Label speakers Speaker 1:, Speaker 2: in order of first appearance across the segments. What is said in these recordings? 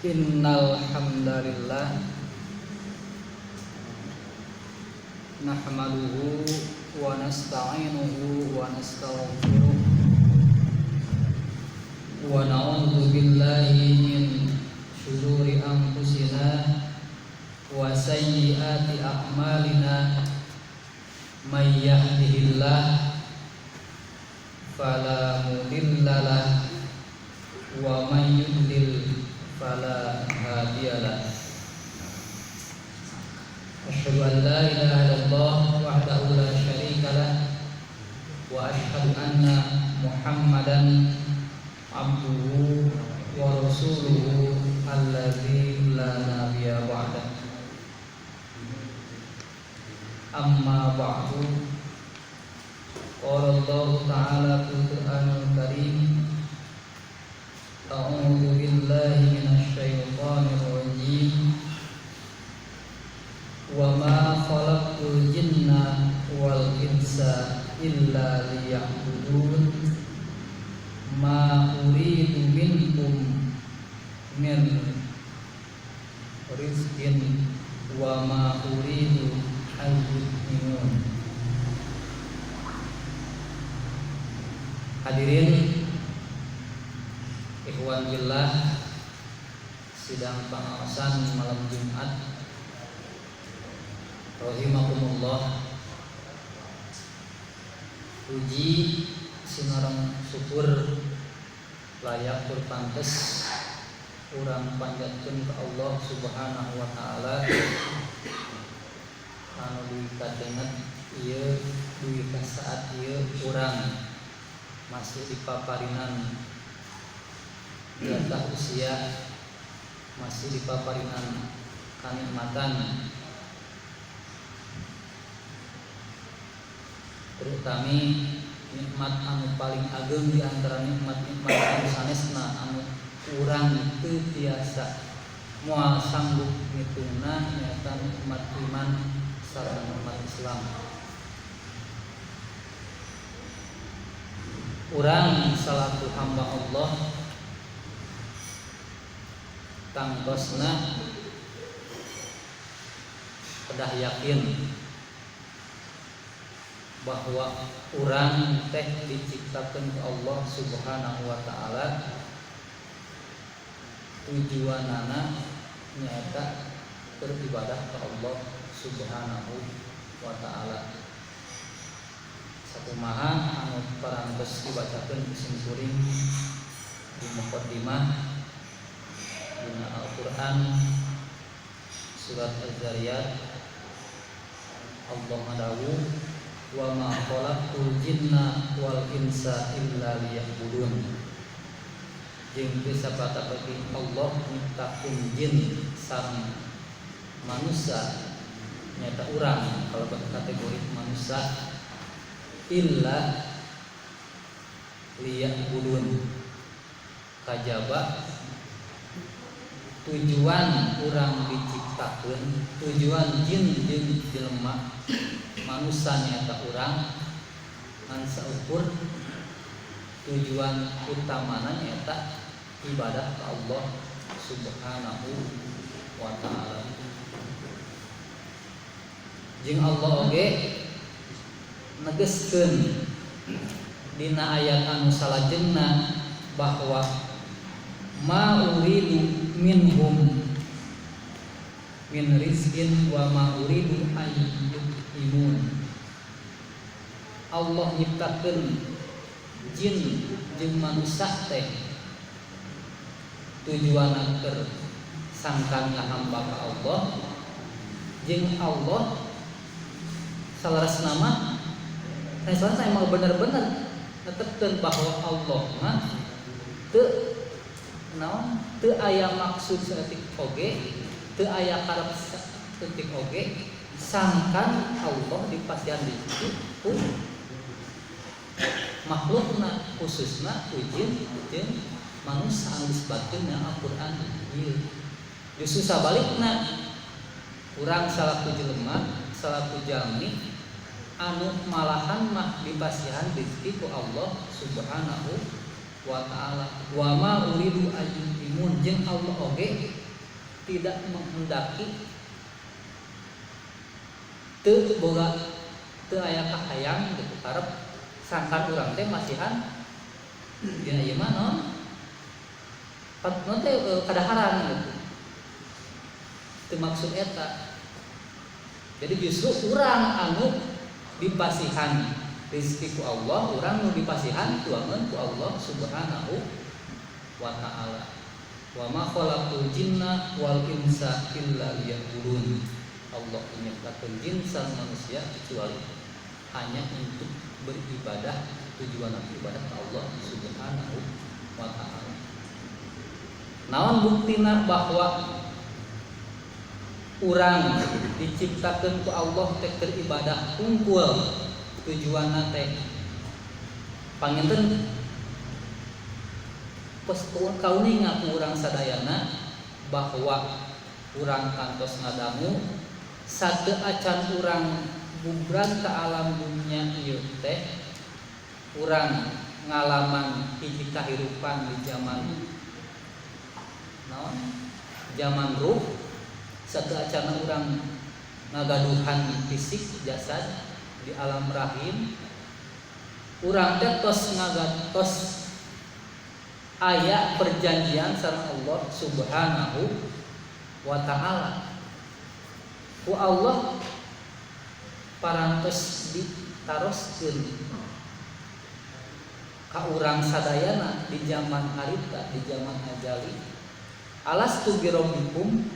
Speaker 1: Innal hamdalillah nahmaduhu wa nasta'inuhu wa nastaghfiruh wa na'udzu billahi min shururi anfusina wa sayyiati a'malina may yahdihillah fala mudilla lahu wa may yudlil fala hadiyalah. Asyhadu an la ilaha illallah wahdahu la syarikalah wa asyhadu anna Muhammadan abduhu wa rasuluhu alladzi la nabiyya ba'dah. Amma ba'du. Qala Allah ta'ala fil Qur'anil Karim, a'udzu billahi minasy syaithanir rajim. Wa ma khalaqtul jinna wal insa illa liya'budun ma uridu minkum min rizqin wa ma uridu an yut'imun. Hadirin ikhwan billah, sidang pengawasan malam Jumat rahimakumullah. Puji sinareng syukur layak berpantes urang panjatkeun ka Allah Subhanahu wa taala anu duwi kadenget ieu duwi ka saat ieu urang masih dipaparinan jatah usia, masih dipaparinan kanikmatan, terutama nikmat anu paling ageng di antara nikmat-nikmat anu sanesna anu urang teu tiasa moal sanggup ngitungna nyaeta nikmat iman sareng nikmat Islam. Urang salaku hamba Allah tangtosna kedah yakin bahwa urang teh diciptakeun ku Allah Subhanahu wa taala tujuanana nyaeta beribadah ka Allah Subhanahu wa taala. Sakumaha anu parantos dibacakeun ku simkuring di muqaddimah dina Al-Qur'an surat Az-Zariyat. Allah ngadawu wa ma khalaqtul jinna wal insa illa liya'budun. Jeung teu sabata bagi Allah nyiptakeun jin sareng manusia nyata urang kalau bagi kategori manusia illa liya'budun. Kajaba tujuan urang diciptakeun, tujuan jin jeung jelema manusia nyata urang ngan saukur tujuan utamana nyata ibadah ka Allah Subhanahu wa taala. Jeung Allah oge negeskeun dina ayat anu salajengna bahwa ma uridu minhum min rizqin wa ma uridu an yut'imun. Allah nyiptakeun jin jeung manusia teh tujuanna keur sangkan ngahamba ka Allah, jeung Allah salaresna mah saya mau bener-bener netepkeun bahwa Allah mah teu naon, teu aya maksud saeutik oge, teu aya karep saeutik oge sangkan Allah dipasihan di situ ku makhlukna khususna jin jeung manusia anu disebutkeun na Al-Qur'an ieu. Justru sabalikna urang salaku jelema salaku jalmi anu malahan mah dipasihan rezeki ku Allah Subhanahu wa ta'ala. Wa ma uridu ayyuhimun jeung Allah oge tidak menghendaki teu boga teu aya kahayang gitu karep sangkan urang teh masihan dina ieu mah non teh kadaharan gitu. Teu maksud eta. Jadi justru urang anu dipasihan rezeki ku Allah, urang nu dipasihan tuangan ku Allah Subhanahu wa ta'ala. Wa ma khalaqul jinna wal insa illa liya'budun. Allah menciptakan jin dan manusia kecuali hanya untuk beribadah, tujuan ibadah ke Allah Subhanahu wa ta'ala. Naon buktina bahwa urang diciptakan ku Allah teh keur ibadah unggul tujuanna teh panginten pos kauninga ku urang sadayana bahwa urang kantos ngadamu satu acan urang bubrang ke alam dunia ieu teh urang ngalaman hiji kahirupan di zaman naon zaman ruh satu acan urang ngagaduhan fisik jasad di alam rahim urang teh tos ngagatos aya perjanjian sareng Allah Subhanahu wa ta'ala. Ku Allah parantos ditaroskeun ka urang sadayana di zaman harita, di zaman ajali. Alastu birabbikum,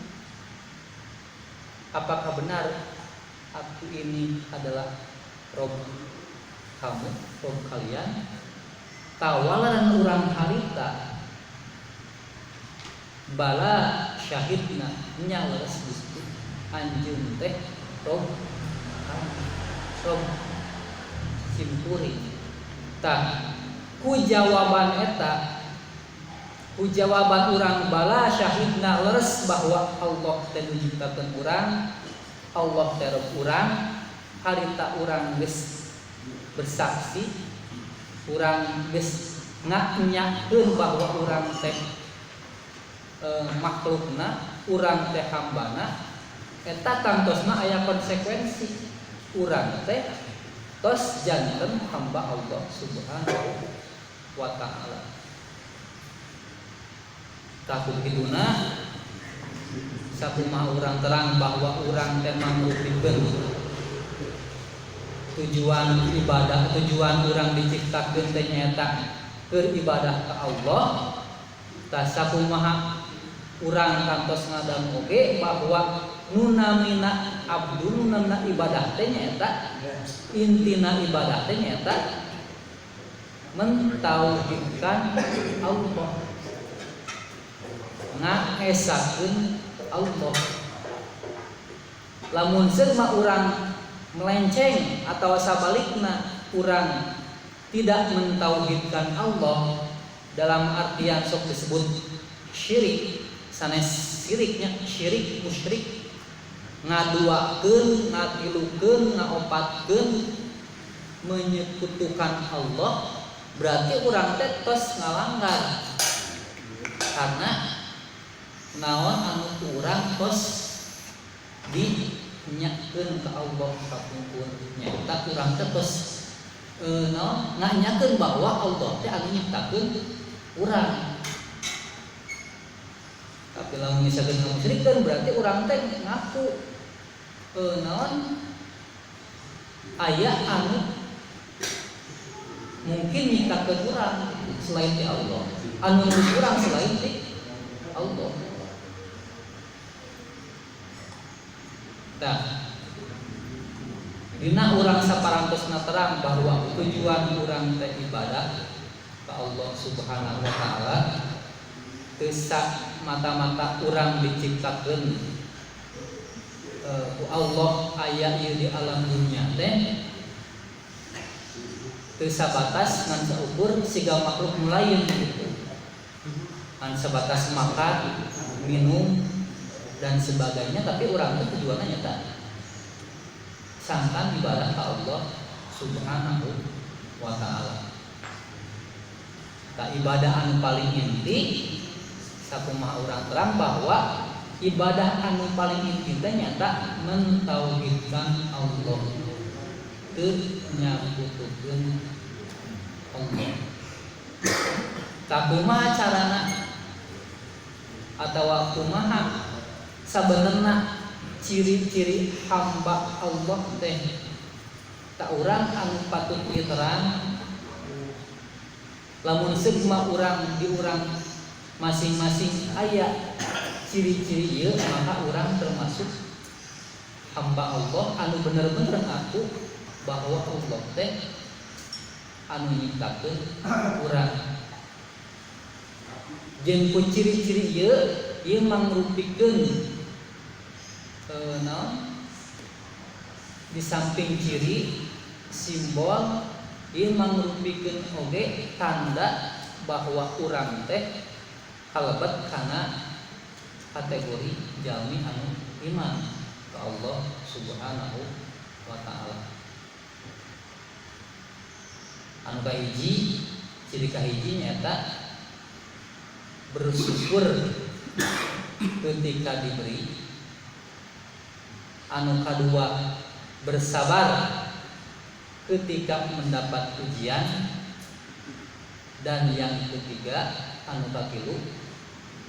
Speaker 1: apakah benar aku ini adalah Rob kamu, Rob kalian? Tawalan urang harita bala syahidna nyaleres Gusti anjeun teh Rob simpuri tah ku jawaban eta ku jawaban urang bala syahidna leres bahwa Allah teh menciptakeun urang, Allah teh Rob urang, harita urang geus bersaksi, urang geus nganyakeun bahwa urang teh makhlukna, urang teh hambana, eta tantosna aya konsekuensi. Urang teh tos janten hamba Allah Subhanahu wa ta'ala. Takut hituna sakumaha urang terang bahwa urang teh mangrupikeun tujuan ibadah, tujuan urang diciptakeun teh nyaeta keur ibadah ka Allah. Tah sakumaha urang kantos ngadang oge bahwa nunamina abdun nunamina ibadah teh nyaeta intina ibadah teh nyaeta mentauhidkan Allah, ngaesakeun Allah. Lamun seun mah urang melenceng atau sabalikna urang tidak mentauhidkan Allah dalam artian sok disebut syirik, sanes syiriknya syirik musyrik, ngaduakeun, ngatilukeun, ngaopatkeun, menyekutukan Allah, berarti urang teh tos ngalanggar karena naon anu urang tos dinyakeun ka Allah kapungkur nyata urang teh tos naon nganyakeun bahwa Allah teh anu nyiptakeun urang. Tapi lamun misalkan musyrikeun berarti urang teh ngaku naon aya anu mungkin nyiptakeun urang selain ti Allah, anu ngurus urang selain ti Allah. Tah dina urang saparantosna terang bahwa tujuan urang teh ibadah ka Allah Subhanahu wa ta'ala, teu mata-mata urang diciptakeun ku Allah aya ieu di alam dunya teh teu sabatas ngan saukur siga makhluk lain gitu. Ngan sebatas makan, minum dan sebagainya, tapi urang teh tujuanna nyata sangkan ibadah ka Allah Subhanahu wa ta'ala. ibadah anu paling inti sakumaha urang terang bahwa ibadah anu paling inti teh nyata mentauhidkan Allah, teu nyakutukeun Allah. Kumaha carana atawa kumaha sabenerna ciri-ciri hamba Allah teh tak urang anu patut diterang. Lamun segma urang di urang masing-masing aya ciri-ciri ieu maka urang termasuk hamba Allah anu bener-bener ngaku bahwa Allah teh anu nyiptakeun urang. Jeung ku ciri-ciri ieu mangrupikeun di samping ciri simbol ieu mangrupikeun oge tanda bahwa urang teh kalebet kana kategori jalmi anu iman ka Allah Subhanahu wa taala. Anu kahiji, ciri kahiji nyata bersyukur ketika diberi. Anu kadua bersabar ketika mendapat ujian. Dan yang ketiga anu kakilu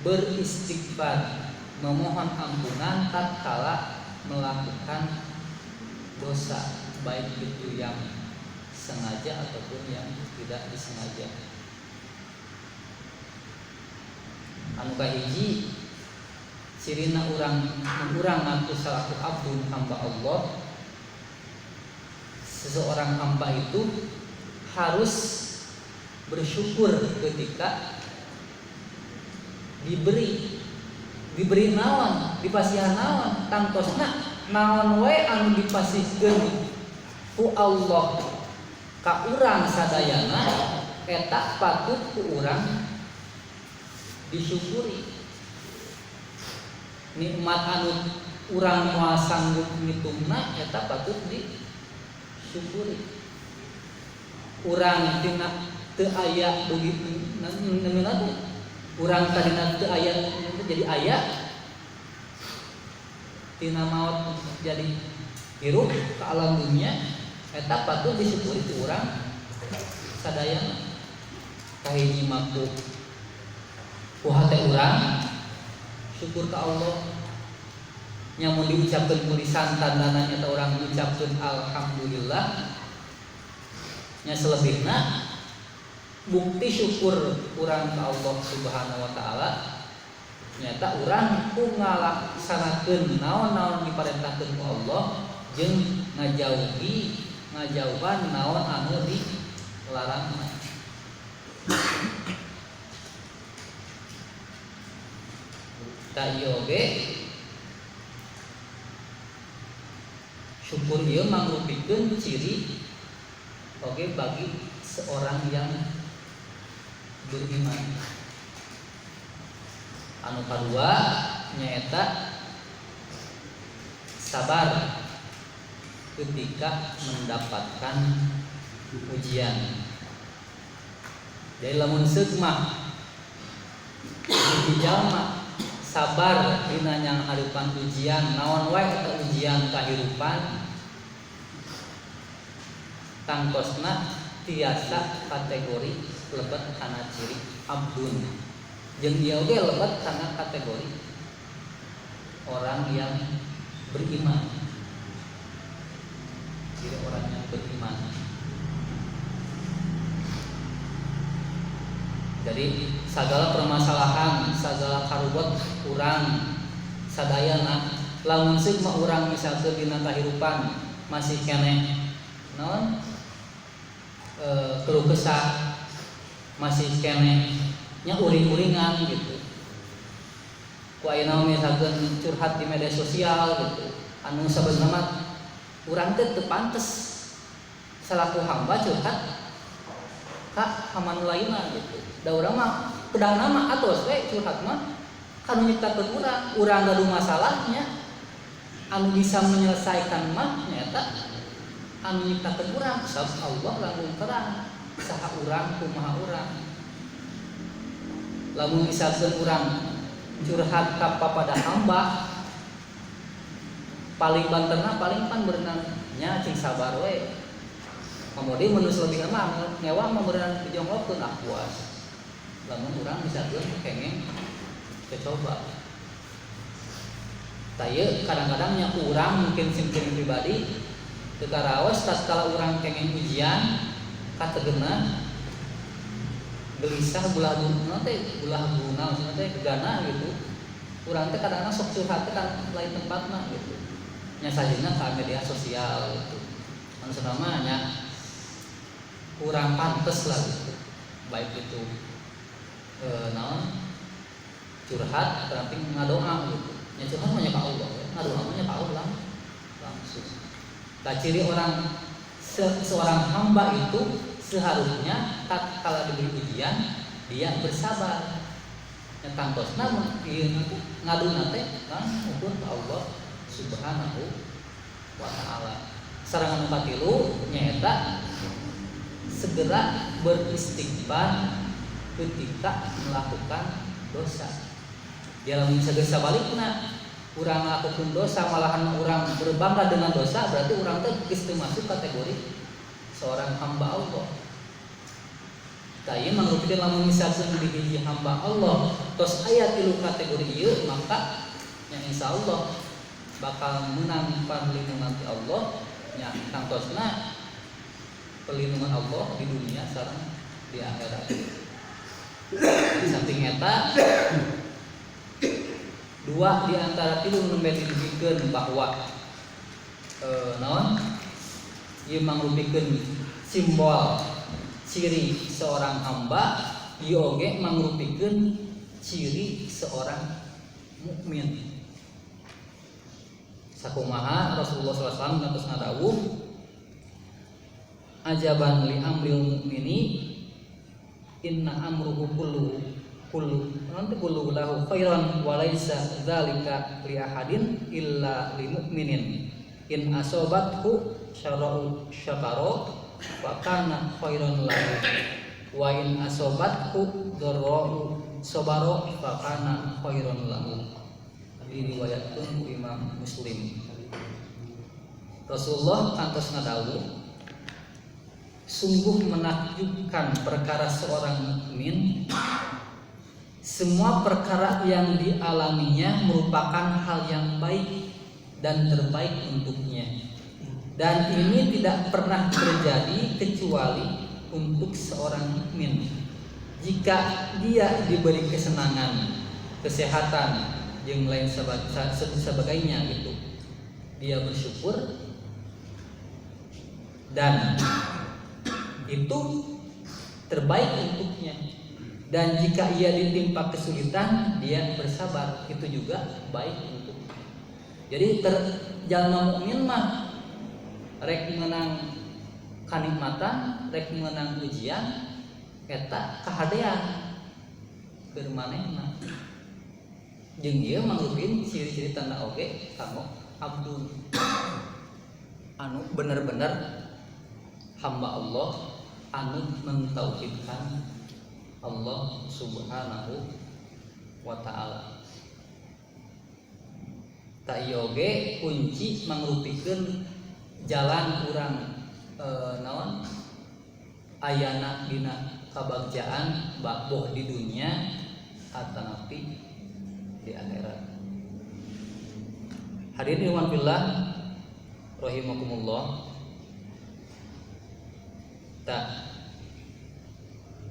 Speaker 1: beristighfar, memohon ampunan tatkala melakukan dosa, baik itu yang sengaja ataupun yang tidak disengaja. Anu kahiji cirina urang ngaku salaku abdun hamba Allah. Seseorang hamba itu harus bersyukur ketika diberi naon, dipasihan naon, tangtosna naon wae anu dipasihkeun ku Allah ka urang sadayana eta patut ku urang disyukuri. Nikmat anu urang moal sanggup ngitungna eta patut disyukuri. Urang tina teu aya dugi namina teh urang tadina teu aya jadi aya tina maot jadi hirup ke alam dunia eta patut disyukuri ku urang sadayana. Kahiji maksud ku hate urang syukur ka Allah, nyamun diucapkeun ku lisan tandana eta urang ngucapkeun alhamdulillah. Nya selebihna bukti syukur urang ka Allah Subhanahu wa taala nyata urang ku ngalaksanakeun naon-naon diparentahkeun ku Allah jeung ngajauhan naon anu dilarang. Ta ieu oge syukur ieu mangrupikeun ciri oge bagi seorang yang beriman. Anu kadua nyaeta sabar ketika mendapatkan ujian. Jadi lamun seugmah jalma sabar dina yang haripan ujian naon wae eta ujian kahirupan tangtosna tiasa kategori lebet kana ciri abdun jeung ieu ge lebet kana kategori orang yang beriman. Ciri orang yang beriman. Jadi sagala permasalahan, sagala karubot urang sadayana lamun seugmah urang misalkeun dina kahirupan masih keneh naon keluh kesah, masih keneh nya uring-uringan gitu. Ku ayeuna misalkeun curhat di media sosial gitu. Anu sabenerna urang teh teu pantes salaku hamba curhat ka hamanu lainna gitu. Da urang mah kedahanan mah atos we curhat mah kanu nyiptakeun urang gaduh masalahnya anu bisa menyelesaikan mah nyata anu nyiptakeun urang sabab Allah langsung terang saha urang kumaha urang. lamun misalkan urang curhat kepada hamba paling banterna paling pan berenangnya cing sabar we kemudian menurut lebih mah ngewa mah berenang dijonglokeun ah puas lamun urang misalkan kengeng coba taya kadang-kadang nya urang mungkin simpulin pribadi teu karaos tatkala urang kengeng ujian kategena gelisah belah guna teh maksudna teh gegana gitu urang teh kadang-kadang sok curhat teh kan lain tempatna gitu nya sajina ka media sosial gitu maksudna mah nya kurang pantes lah gitu baik itu naon curhat berarti ngadoa gitu nya curhat mah nya ka Allah ngadoa mah nya ka Allah langsung ciri orang seorang hamba itu seharusnya tatkala diberi ujian dia bersabar yang tangtosna ngaduna teh kan ukur ka Allah Subhanahu wa taala sarangan nu katilu nyaeta segera beristighfar ketika melakukan dosa dia lamun sagesa balikna urang ngelakukeun dosa malahan urang berbangga dengan dosa berarti urang teh geus teu masuk kategori seorang hamba Allah. Tah ieu mangrupikeun lamun misalkan di hiji hamba Allah tos aya tilu kategori ieu maka nya insyaallah bakal menang perlindungan ti Allah nya tangtosna perlindungan Allah di dunia sareng di akhirat. Di samping eta dua di antara tilu nembe ditutupkeun bahwa naon ieu mangrupikeun simbol ciri seorang hamba ieu oge mangrupikeun ciri seorang mukmin. Sakumaha Rasulullah SAW ngatos ngadawuh ajaban li amril mukmini inna amruhu kullu lahu khairan wa laisa dzalika li ahadin illa lil mu'minin in asobathu syara'u syakara wa kana khairan lahu wa in asobathu dharra'u sabara fa kana khairan lahu. Diriwayatkeun Imam Muslim. Rasulullah kantos ngadawuh sungguh menakjubkan perkara seorang mukmin semua perkara yang dialaminya merupakan hal yang baik dan terbaik untuknya dan ini tidak pernah terjadi kecuali untuk seorang mukmin jika dia diberi kesenangan, kesehatan yang lain sebagainya gitu dia bersyukur dan itu terbaik untuknya dan jika ia ditimpa kesulitan dia bersabar itu juga baik untuknya. Jadi jalma mukmin mah rek menang kanikmatan, rek menang ujian eta kahadean keur manehna. Jeung ieu mangrupikeun ciri-ciri tanda oge kanggo abdul anu bener-bener hamba Allah anu mentauhidkan Allah Subhanahu wa taala. Ta ieu oge kunci mangrupikeun jalan urang naon ayana dina kabagjaan boh di dunia atanapi di akhirat. Hadirin ikhwan fillah rahimakumullah.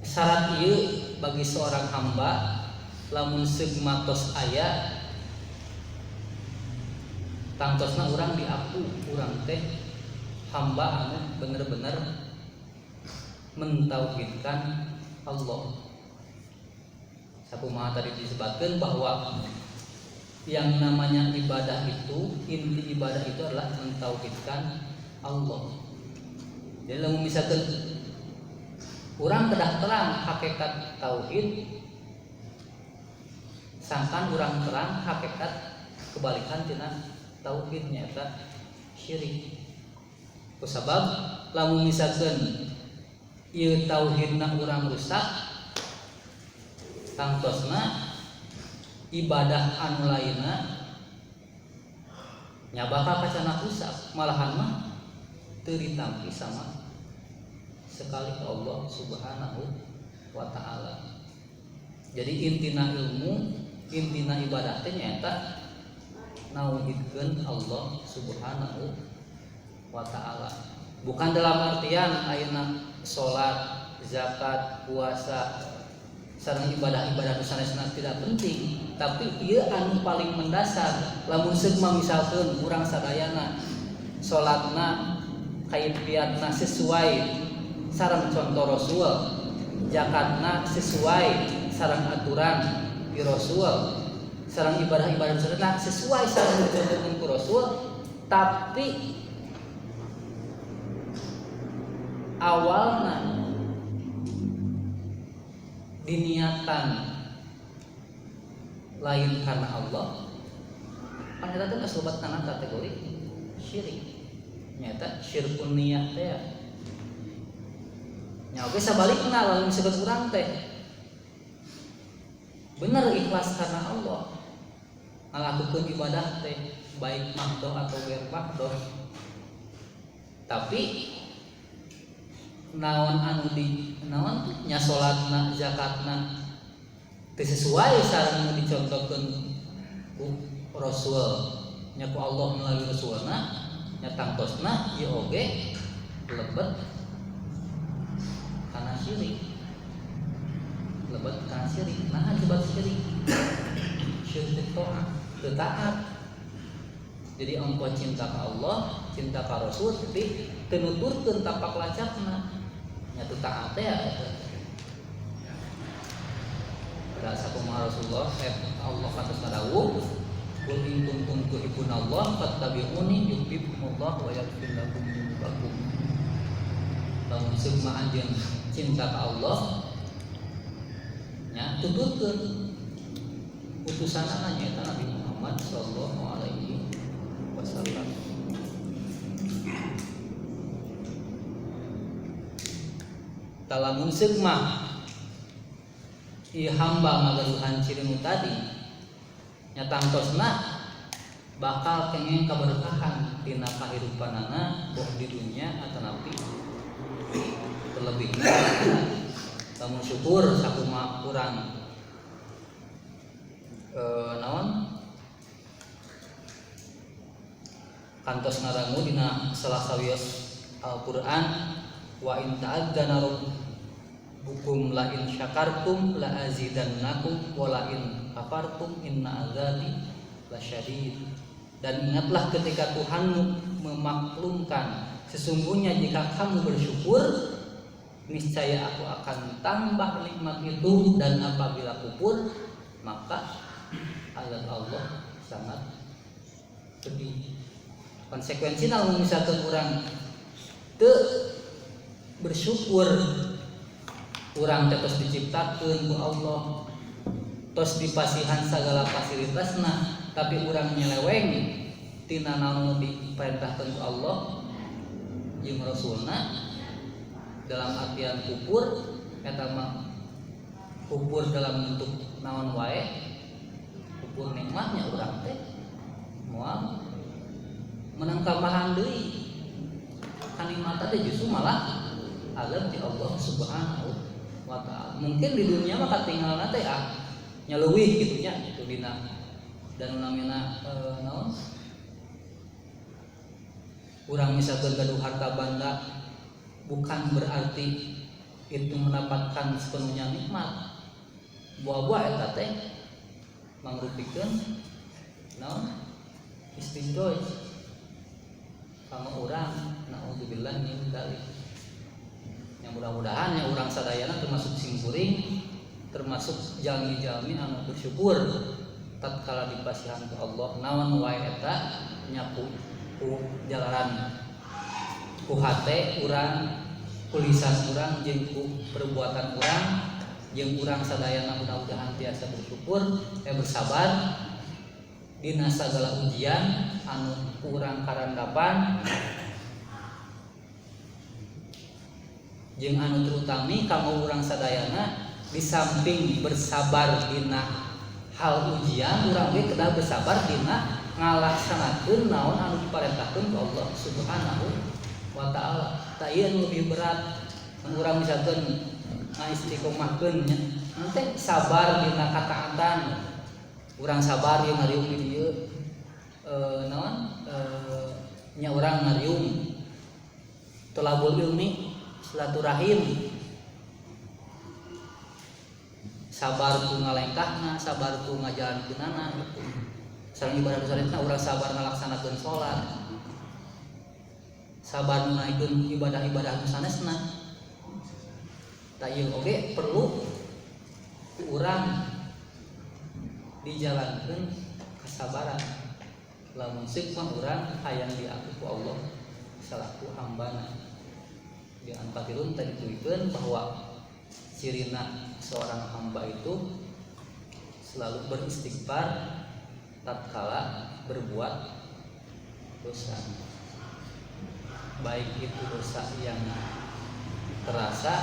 Speaker 1: Syarat ieu bagi seorang hamba lamun segmatos aya tangtosna urang diaku urang teh hamba anu bener-bener mentauhidkan Allah. Sakumaha tadi disebutkan bahwa yang namanya ibadah itu inti ibadah itu adalah mentauhidkan Allah. Jadi lamun misalkan urang kedah terang hakikat tauhid sangkan urang terang hakikat kebalikan tina tauhid nyaeta syirik. Kusabab lamun misalkan ieu tauhidna urang rusak tangtosna ibadah anu lainna nya bakal kacana rusak, malahan mah teu ditampi sama sekali ke Allah Subhanahu wa taala. Jadi intina ilmu, intina ibadah teh nyaeta nauhidkeun Allah Subhanahu wa taala. Bukan dalam artian ayeuna salat, zakat, puasa sareng ibadah-ibadah sanesna tidak penting, tapi ieu anu paling mendasar. Lamun seugma misalkeun urang sadayana salatna kaifiatna sesuai sareng contoh Rasul, zakatna sesuai sareng aturan di Rasul, sareng ibadah-ibadah sanesna sesuai sareng dicontohkeun ku Rasul, tapi awalna diniatan lain karena Allah, kan eta teh kaslobat kana kategori syirik. Nyata syirkun niyah teh nya oge sabalikna lamun disebut urang teh bener ikhlas karena Allah ngalakukeun ibadah teh baik makdo atau ghair makdo, tapi naon anu di naon nya salatna zakatna teu sesuai sareng anu dicontohkeun ku Rasul nya ku Allah melalui Rasulna nya tangtosna ieu oge lebet kana syirik, lebet kana syirik. Nah akibat syirik syirik ta'at teu taat. Jadi engkau cinta ka Allah, cinta ka Rasul, tapi teu nuturkeun tapak lacakna nya teu taat teh pada sakumaha Rasulullah Allah katos dawuh qul in kuntum tuhibbunallah fattabi'uni yuhibbukumullah wa yaghfir lakum dzunubakum. Lamun seugma anjeun cinta ka Allah nya tuturkeun utusanna nyaeta Nabi Muhammad sallallahu alaihi wasallam. Talamun seugma ieu hamba ngagaduhan ciri nu tadi nya tangtosna bakal kenging kaberkahan dina kahirupanana baik di dunia atau nanti terlebihnya lamun syukur sakumaha urang naon kantos ngarangu dina salah sawios Al-Qur'an wa in ta'adzana rabbukum la in syakartum la azidannakum wa la in kafartum inna azabi lasyadid. Dan ingatlah ketika Tuhanmu memaklumkan sesungguhnya jika kamu bersyukur niscaya aku akan tambah nikmat itu, dan apabila kufur maka azab Allah sangat pedih. Konsekuensinya kalau misalkan orang teu bersyukur, urang terus diciptakeun ku Allah, terus dipasihan segala fasilitasna, tapi urang nyeleweng tina naon diperintahkeun ku Allah jeung Rasulna dalam artian kufur, eta mah kufur dalam bentuk naon wae, kufur nikmatnya urang teh moal menang tambahan deui kanikmatan teh justru malah azab di Allah Subhanahu wa taala. Mungkin di dunia mah katinggalna teh nya leuwih kitu nya kitu dina dan namina naon urang misalkan gaduh harta banda bukan berarti itu mendapatkan sepenuhnya nikmat. Buah-buah eta teh mangrupikeun naon istidroj sama urang, naudzubillah min dzalik. Yang mudah-mudahan yang urang sadayana termasuk simkuring, termasuk jalmi-jalmi anu bersyukur tatkala dipasihan ku Allah naon wae eta nyaku ku jalaran ku hate urang, ku lisan urang jeung ku perbuatan urang, jeung urang sadayana mudah-mudahan tiasa bersyukur bersabar dina sagala ujian anu urang karandapan jeung anu terutami kamu urang sadayana di samping bersabar dina hal ujian urang ge kedah bersabar dina ngalaksanakeun naon anu diparentahkeun ku Allah Subhanahu wa taala. Tah ieu lebih berat urang misalkan ngaistiqomahkeun nya teh sabar dina kataatan. Urang sabar ieu ngariung di dieu nya urang ngariung tolabul ilmi silaturahim, sabar ku ngalengkahna, sabar ku ngajalankeunana gitu. Sareng ibadah salatna urang sabar ngalaksanakeun salat, sabar nunaikeun ibadah-ibadah anu sanesna. Tah ieu oge perlu urang dijalankeun kesabaran. Lamun sik mah urang hayang diaku ku Allah salaku hambana. Di Al-Fatirun tadi dituliskan bahwa cirina seorang hamba itu selalu beristighfar tatkala berbuat dosa, baik itu dosa yang terasa,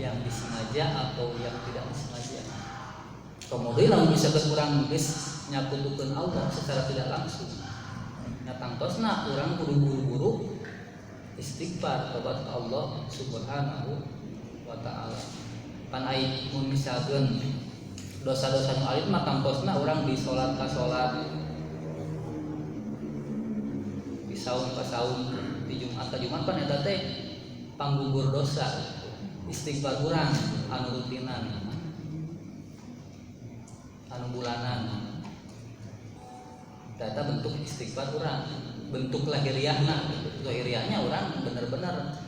Speaker 1: yang disengaja atau yang tidak disengaja. Kemudian lamun bisa kurang geus nyakutukeun Allah secara tidak langsung, nyatangtosna urang kudu buru-buru istighfar kepada Allah Subhanahu wa taala. Pan ai mun misalkeun dosa-dosa nu alit mah tangtosna urang di salat ka salat, di saum ka saum, di Jumat ka Jumat pan eta teh panggugur dosa. Istighfar urang anu rutinan, anu bulanan. Data bentuk istighfar urang, bentuk lahiriahna gitu. Lahiriahnya orang benar-benar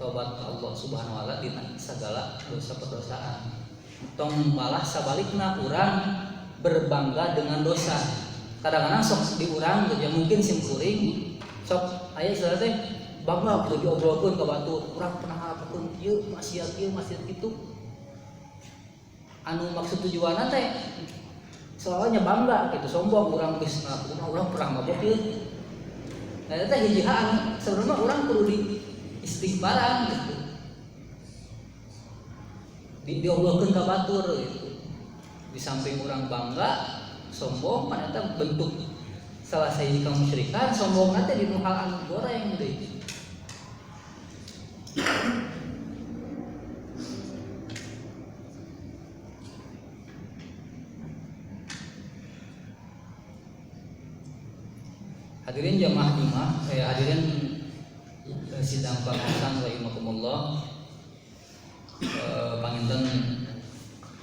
Speaker 1: tobat Allah Subhanahu wa taala dina segala dosa perdosaan. Tong malah sabalikna urang berbangga dengan dosa. Kadang-kadang sok di urang ya mungkin simkuring sok aya istilah teh bangga kudu diobrolkeun ka batur. Urang pernah ngalakukeun ieu maksiat kitu. Anu maksud tujuanna teh soalnya bangga gitu, sombong urang geus ngaku urang pernah mabok ieu. Nah eta hiji hal sebenarnya urang kudu di istighfaran gitu. Diobrolkeun ka batur gitu. Di samping urang bangga, sombong pan eta bentuk salah sahiji kamusyrikan, sombongna teh di hal anu goreng deui. Hadirin jamaah Jumat, hadirin sidang pengawasan rahimakumullah. Panginten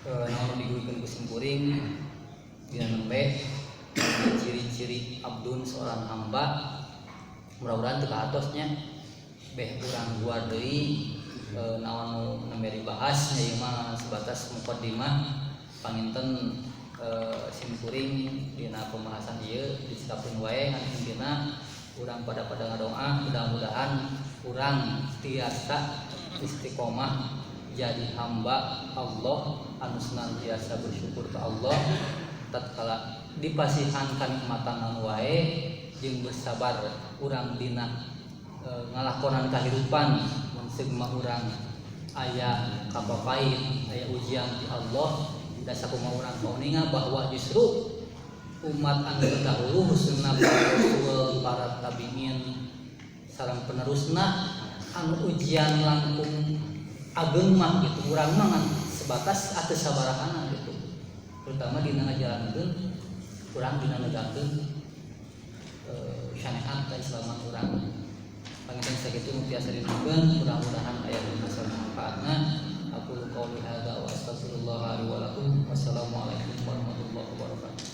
Speaker 1: naon diguikeun ku simkuring dina nembe ciri-ciri abdun seorang hamba. Mudah-mudahan teu kaatosnya beh urang guar deui naon nembe dibahas nya ieu mah sebatas muqaddimah. Panginten simkuring dina pembahasan ieu dicitakeun wae ngan intina urang pada ngadoa mudah-mudahan urang tiasa istiqomah jadi hamba Allah anu senantiasa bersyukur ke Allah tatkala dipasihan kanikmatan anu wae jeung bersabar urang dina ngalakonan kahirupan mun seugma urang aya kapapait aya ujian ti Allah. Dan sakumaha urang kauninga bahwa justru umat anu terdahulu khususna para rasul, para tabi'in sareng penerusna anu ujian langkung ageng mah gitu urang mah sebatas ateus sabaraha gitu. Terutama dina ngajalankeun urang dina negakeun syariat keislaman urang. Panginten sakitu nu tiasa dinukeun mudah-mudahan aya manfaatna. Aku qouli hadza wa astaghfirullah li wa lakum. Wassalamualaikum warahmatullahi wabarakatuh.